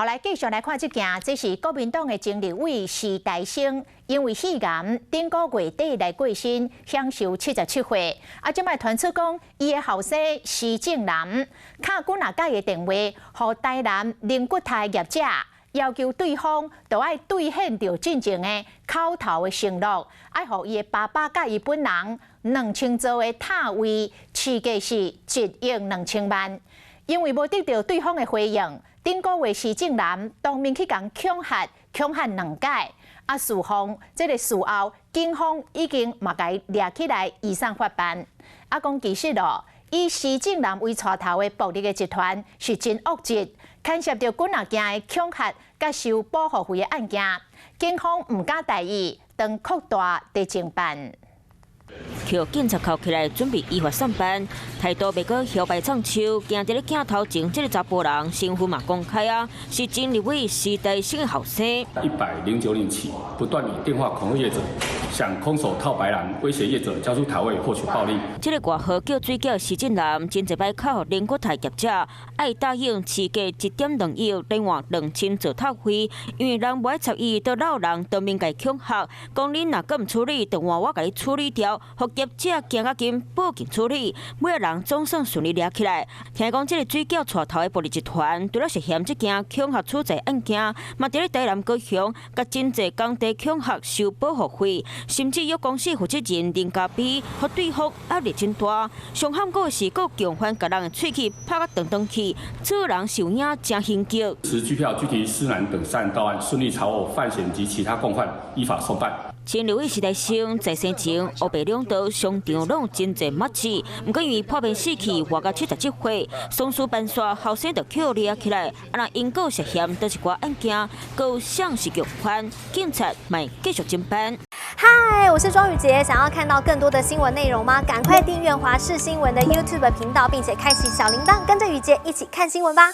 后来继续来看这件，这是国民党的前立委施大生，因为肺癌，顶个月底来过身，享受77岁。即摆传出讲，伊的后生施正南，敲几啊届的电话，互台南灵骨台业者。 要求对方就要兑现着进前的口头的承诺，爱互伊的爸爸甲伊本人2000座的塔位，市价是1亿2000万。因为无得到对方的回应，顶个月施正南当面去共恐吓2届。事后这个事后，警方已经嘛甲伊抓起来移送法办。讲其实哦，以施正南为带头的暴力的集团是真恶质。 牵涉到几啊件的恐吓甲收保护费的案件，警方唔敢大意，当扩大地侦办。叫警察铐起来，准备依法上班，态度袂过摇摆唱秋。行伫咧镜头前，这个查甫人身份嘛公开啊，是前立委施大生的后生。109年起，不断以电话恐吓业者，想空手套白狼，威胁业者交出台位获取暴利。这个外号叫水饺施正南，真侪摆靠灵骨台业者，爱答应市价1.2亿，另外2000做套费，因为人无爱插伊，到老人当面甲恐吓，讲恁若阁唔处理，就换我甲你处理掉。 互业者惊甲紧报警处理，每个人总算顺利抓起来。听讲，这个水饺带头的暴力集团，除了涉嫌这件恐吓处罪案件，嘛伫咧台南高雄，甲真侪工地恐吓收保护费，甚至有公司负责人林家比，互对方压力真大。上罕过是，佫强反甲人的喙齿拍甲断去，此人受影真心急。持拘票、拘提施南等3人到案，顺利查获范闲及其他共犯，依法送办。 前立委施大生在生前黑白两道商场拢真侪墨迹，不过因为破病死去，活到77岁，丧事办煞后生就扣掠起来，让因果涉嫌倒一寡案件，有像是强犯，警察咪继续侦办。嗨，我是庄宇杰，想要看到更多的新闻内容吗？赶快订阅华视新闻的 YouTube 频道，并且开启小铃铛，跟着宇杰一起看新闻吧。